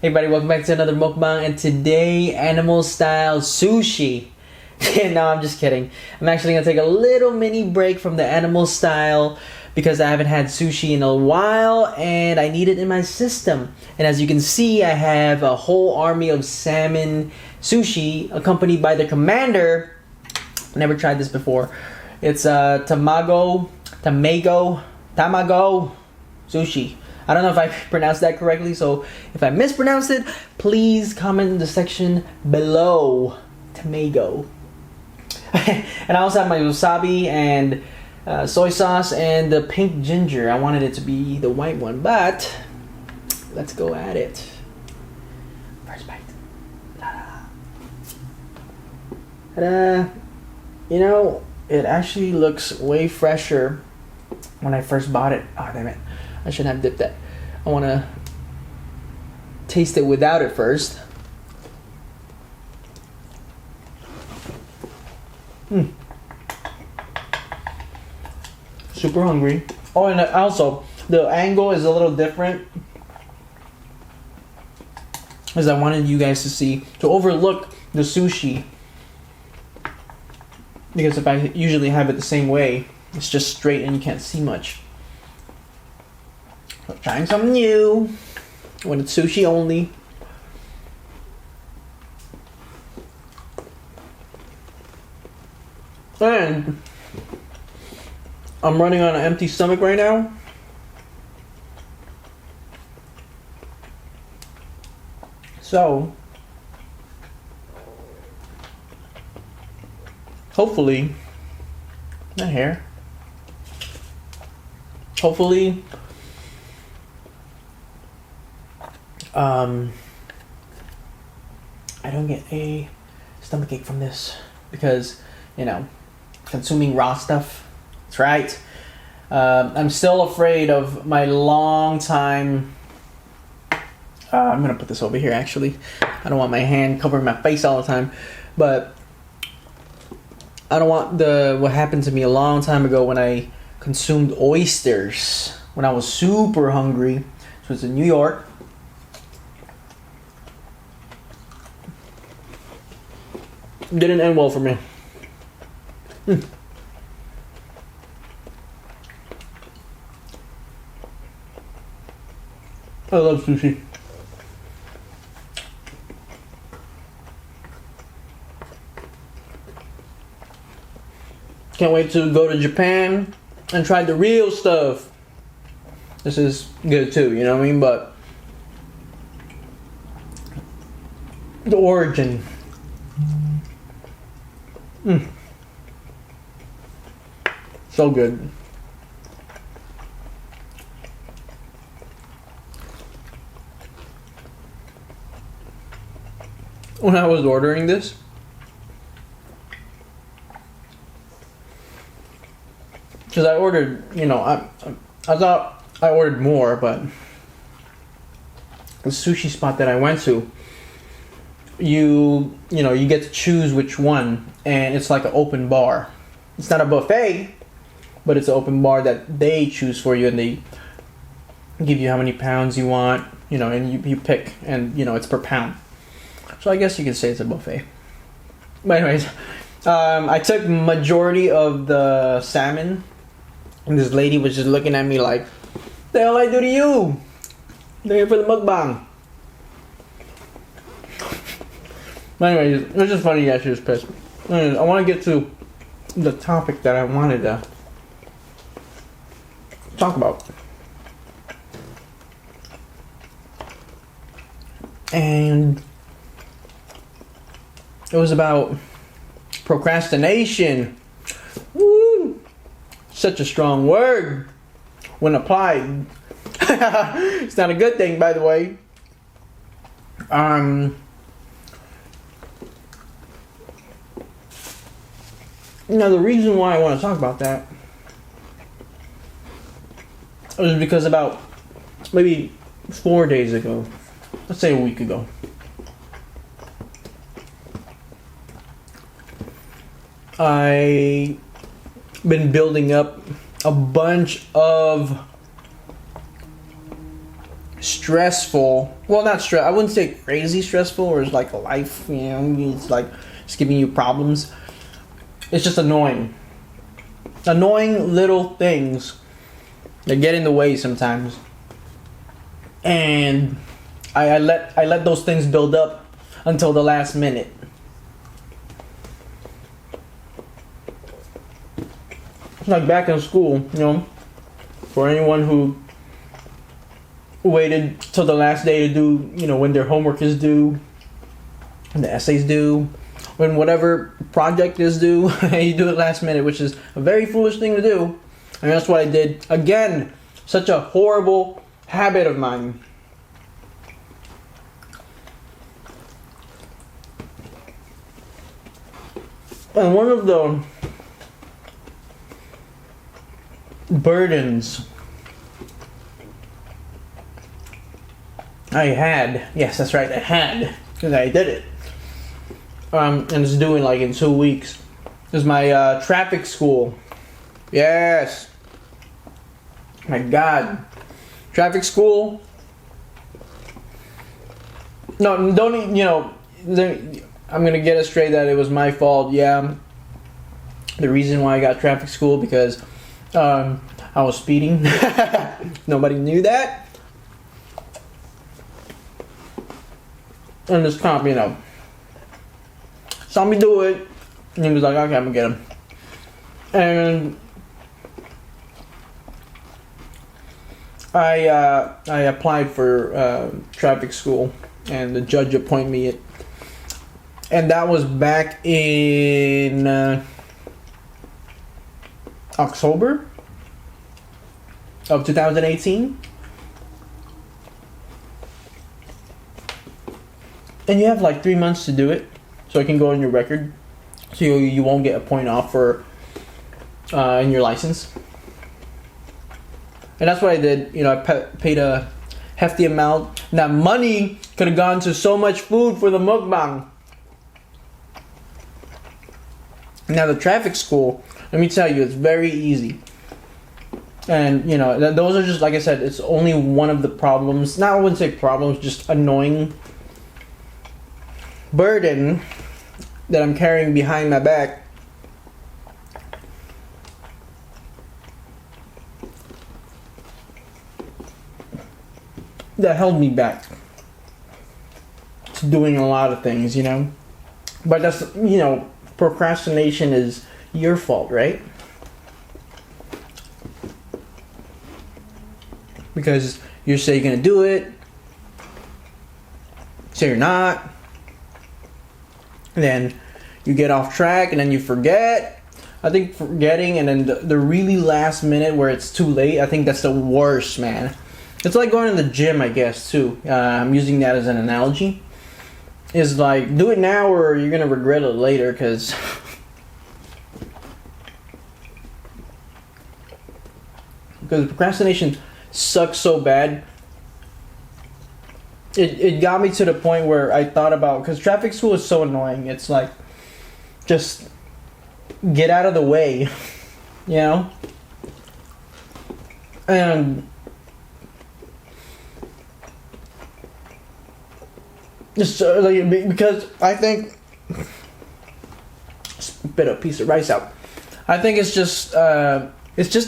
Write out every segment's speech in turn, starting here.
Hey everybody, welcome back to another mukbang, and today animal style sushi. No, I'm just kidding. I'm actually gonna take a little mini break from the animal style because I haven't had sushi in a while and I need it in my system. And as you can see, I have a whole army of salmon sushi accompanied by the commander. Never tried this before. It's tamago sushi. I don't know if I pronounced that correctly, so if I mispronounced it, please comment in the section below. Tamago. And I also have my wasabi and soy sauce and the pink ginger. I wanted it to be the white one, but let's go at it. First bite. Ta-da. Ta-da. You know, it actually looks way fresher when I first bought it. Oh, damn it. I shouldn't have dipped that. I want to taste it without it first. Super hungry. Oh, and also, the angle is a little different, as I wanted you guys to see, to overlook the sushi. Because if I usually have it the same way, it's just straight and you can't see much. So trying something new when it's sushi only. And I'm running on an empty stomach right now. So hopefully, not here. Hopefully, I don't get a stomachache from this because, you know, consuming raw stuff. That's right. I'm still afraid of my long time. I'm gonna put this over here. Actually, I don't want my hand covering my face all the time, but I don't want what happened to me a long time ago when I consumed oysters when I was super hungry. This was in New York. Didn't end well for me. I love sushi. Can't wait to go to Japan and try the real stuff. This is good too, you know what I mean? But the origin. So good. When I was ordering this, because I ordered, you know, I thought I ordered more, but the sushi spot that I went to, you know, you get to choose which one, and it's like an open bar. It's not a buffet, but it's an open bar that they choose for you, and they give you how many pounds you want, you know, and you pick, and you know, it's per pound. So I guess you could say it's a buffet. But anyways, I took majority of the salmon, and this lady was just looking at me like, "The hell I do to you? They're here for the mukbang." But anyways, it was just funny that she was pissed. Anyways, I want to get to the topic that I wanted to talk about. And it was about procrastination. Woo! Such a strong word when applied. It's not a good thing, by the way. Now, the reason why I want to talk about that was because about maybe 4 days ago, let's say a week ago, I been building up a bunch of stressful. Well, not stress. I wouldn't say crazy stressful, or it's like a life. You know, it's like it's giving you problems. It's just annoying. Annoying little things that get in the way sometimes. And I let those things build up until the last minute. It's like back in school, you know, for anyone who waited till the last day to do, you know, when their homework is due, when the essays due, when whatever project is due, you do it last minute, which is a very foolish thing to do. And that's what I did. Again, such a horrible habit of mine. And one of the burdens I had, yes, that's right, I had, because I did it, and it's due in 2 weeks, is my traffic school. Yes, my God, traffic school. No, don't, you know, I'm gonna get it straight that it was my fault. Yeah, the reason why I got traffic school because I was speeding. Nobody knew that. And this cop, you know, saw me do it, and he was like, "Okay, I'm gonna get him." And I applied for traffic school, and the judge appointed me it. And that was back in October of 2018. And you have 3 months to do it, so it can go on your record, so you won't get a point off for in your license. And that's what I did. You know, I paid a hefty amount. Now, money could have gone to so much food for the mukbang. Now, the traffic school, let me tell you, it's very easy. And, you know, those are just, like I said, it's only one of the problems. Now, I wouldn't say problems, just annoying burden that I'm carrying behind my back. That held me back to doing a lot of things, you know. But that's, you know, procrastination is your fault, right? Because you say you're gonna do it, say you're not, and then you get off track, and then you forget. I think forgetting, and then the really last minute where it's too late, I think that's the worst, man. It's like going to the gym, I guess, too. I'm using that as an analogy. Is like, do it now or you're gonna regret it later, because procrastination sucks so bad. It got me to the point where I thought about, because traffic school is so annoying. It's like, just get out of the way, you know? And just because I think, spit a piece of rice out. I think it's just a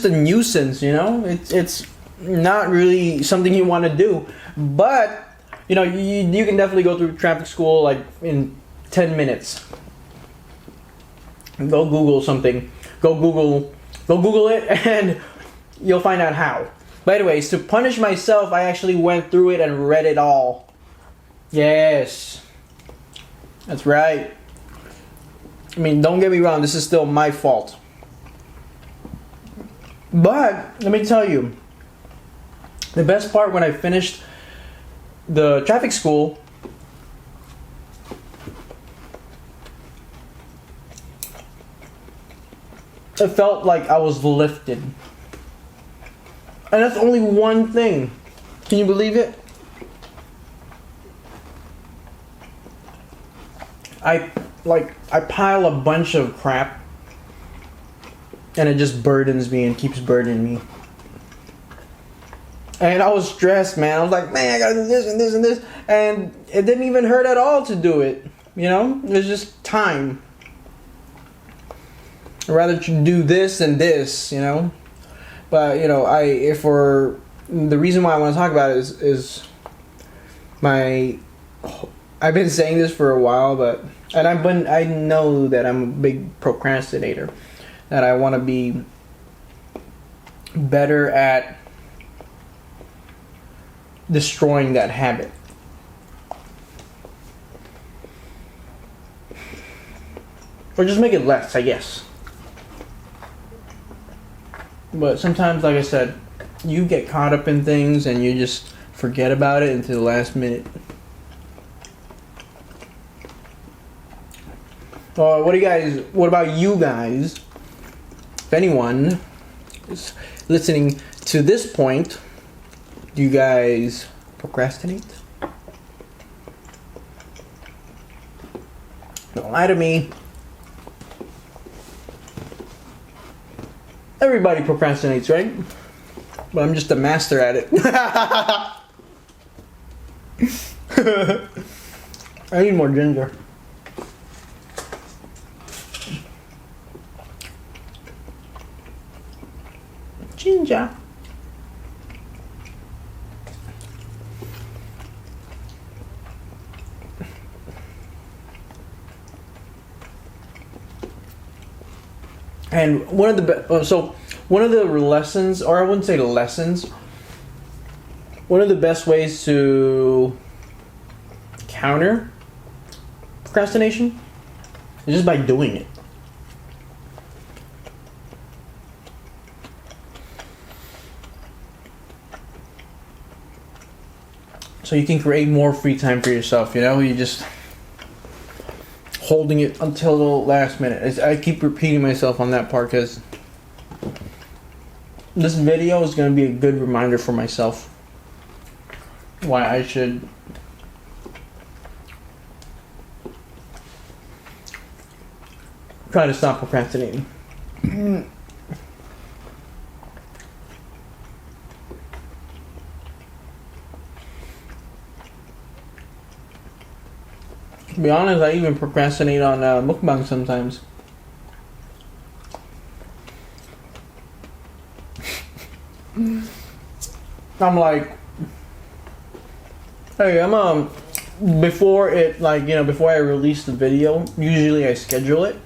nuisance, you know. It's not really something you want to do, but you know, you can definitely go through traffic school in 10 minutes. Go Google something. Go Google it, and you'll find out how. By the way, to punish myself, I actually went through it and read it all. Yes, that's right. I mean, don't get me wrong, this is still my fault. But let me tell you, the best part when I finished the traffic school, it felt like I was lifted. And that's only one thing. Can you believe it? I pile a bunch of crap, and it just burdens me and keeps burdening me. And I was stressed, man. I was like, man, I gotta do this and this and this. And it didn't even hurt at all to do it. You know? It was just time. I'd rather do this than this, you know? But, you know, the reason why I want to talk about it is I've been saying this for a while, and I know that I'm a big procrastinator. That I want to be better at destroying that habit. Or just make it less, I guess. But sometimes, like I said, you get caught up in things and you just forget about it until the last minute. What about you guys? If anyone is listening to this point, do you guys procrastinate? Don't lie to me. Everybody procrastinates, right? But I'm just a master at it. I need more ginger. Ginger. And one of the lessons, or I wouldn't say lessons, one of the best ways to counter procrastination is just by doing it. So you can create more free time for yourself, you know? You just holding it until the last minute. I keep repeating myself on that part because this video is going to be a good reminder for myself why I should try to stop procrastinating. To be honest, I even procrastinate on mukbang sometimes. I'm like, hey, before I release the video, usually I schedule it.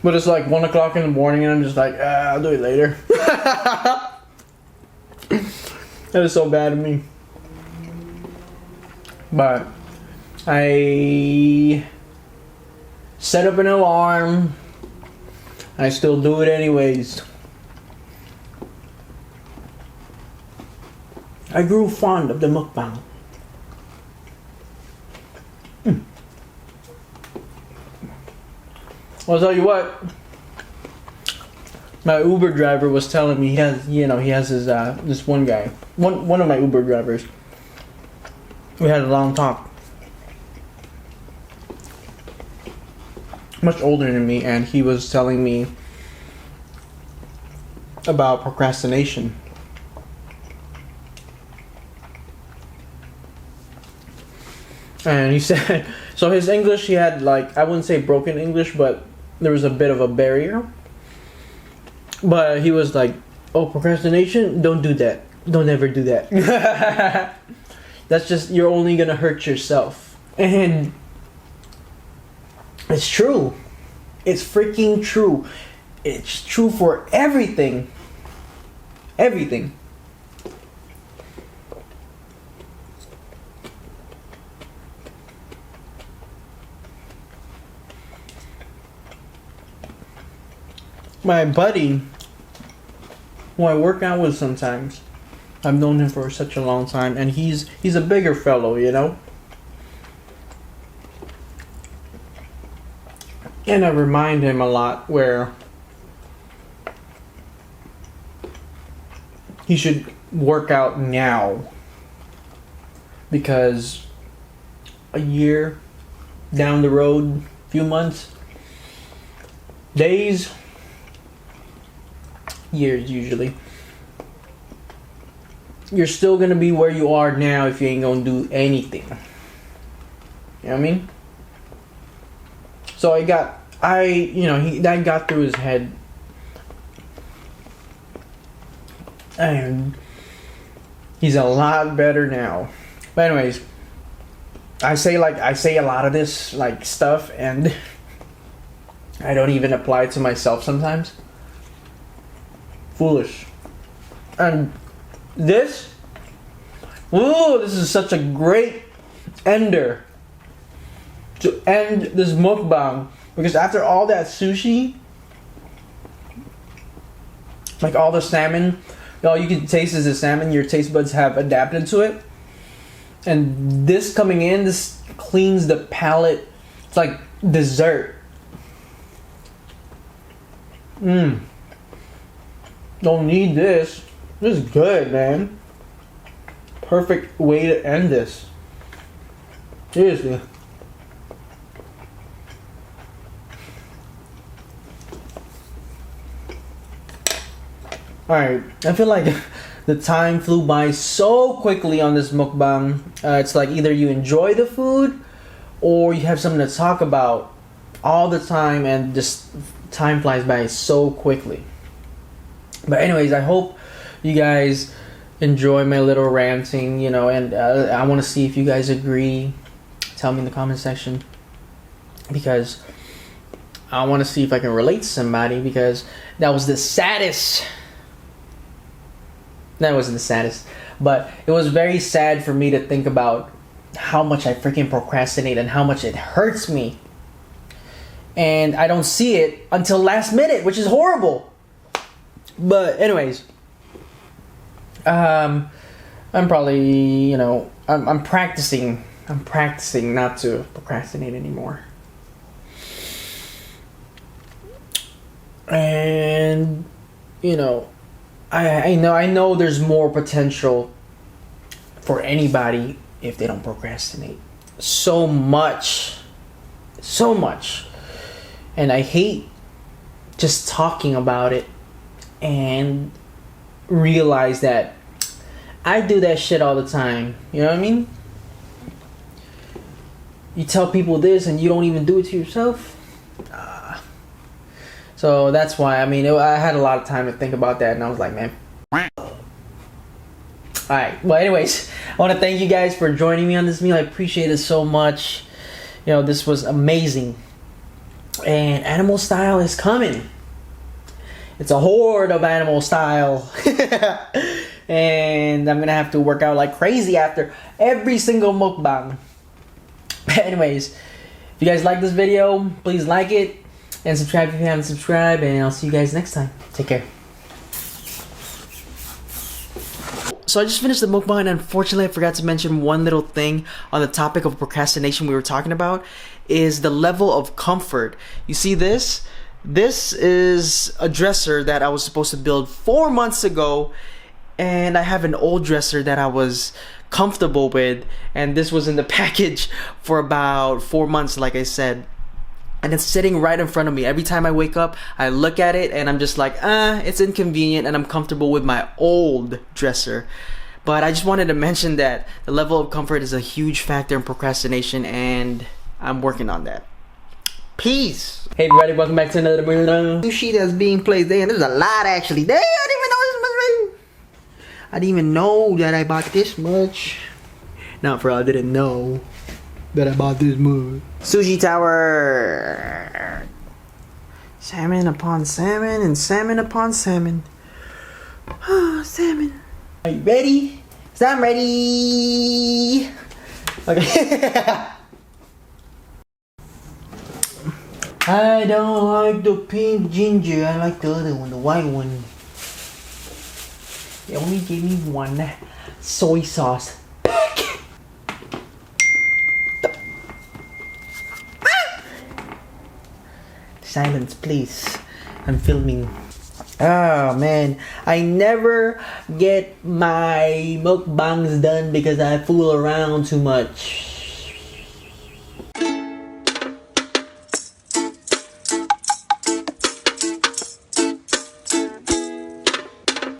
But it's like 1 o'clock in the morning and I'm just like, I'll do it later. That is so bad of me. But I set up an alarm. I still do it anyways. I grew fond of the mukbang. Well, I'll tell you what. My Uber driver was telling me he has his this one guy, one of my Uber drivers. We had a long talk. Much older than me, and he was telling me about procrastination. And he said, so his English, he had I wouldn't say broken English, but there was a bit of a barrier. But he was like, oh, procrastination? Don't do that. Don't ever do that. That's just, you're only gonna hurt yourself. And it's true. It's freaking true. It's true for everything. Everything. My buddy, who I work out with sometimes, I've known him for such a long time, and he's a bigger fellow, you know? And I remind him a lot where he should work out now, because a year down the road, few months, days, years usually. You're still gonna be where you are now if you ain't gonna do anything. You know what I mean? So that got through his head, and he's a lot better now. But anyways, I say a lot of this like stuff, and I don't even apply it to myself sometimes. Foolish. And this is such a great ender to end this mukbang, because after all that sushi, like all the salmon, all you can taste is the salmon. Your taste buds have adapted to it, and this coming in, this cleans the palate. It's like dessert. Don't need this. This is good, man. Perfect way to end this. Seriously. Alright, I feel like the time flew by so quickly on this mukbang. It's like either you enjoy the food or you have something to talk about all the time, and just time flies by so quickly. But anyways, I hope you guys enjoy my little ranting, and I want to see if you guys agree. Tell me in the comment section, because I want to see if I can relate to somebody, because that was the saddest. That wasn't the saddest, but it was very sad for me to think about how much I freaking procrastinate and how much it hurts me. And I don't see it until last minute, which is horrible. But anyways, I'm probably, I'm practicing not to procrastinate anymore. And, I know there's more potential for anybody if they don't procrastinate. So much. And I hate just talking about it and realize that I do that shit all the time. You know what I mean? You tell people this and you don't even do it to yourself. So that's why, I had a lot of time to think about that, and I was like, man. Alright, well anyways, I want to thank you guys for joining me on this meal. I appreciate it so much. This was amazing. And Animal Style is coming. It's a horde of Animal Style. And I'm going to have to work out like crazy after every single mukbang. But anyways, if you guys like this video, please like it. And subscribe if you haven't subscribed. And I'll see you guys next time. Take care. So I just finished the mukbang, and unfortunately I forgot to mention one little thing on the topic of procrastination we were talking about, is the level of comfort. You see this? This is a dresser that I was supposed to build 4 months ago, and I have an old dresser that I was comfortable with, and this was in the package for about 4 months, like I said. And it's sitting right in front of me. Every time I wake up, I look at it and I'm just like, it's inconvenient, and I'm comfortable with my old dresser. But I just wanted to mention that the level of comfort is a huge factor in procrastination, and I'm working on that. Peace. Hey everybody, welcome back to another sushi that's being placed there. And there's a lot actually. Damn, I didn't even know this much. I didn't even know that I bought this much. Not for all, I didn't know that I bought this much. Sushi tower. Salmon upon salmon and salmon upon salmon. Oh, salmon. Are you ready? So I'm ready. Okay. I don't like the pink ginger. I like the other one, the white one. They only gave me one soy sauce. Silence, please. I'm filming. Oh man, I never get my mukbangs done because I fool around too much.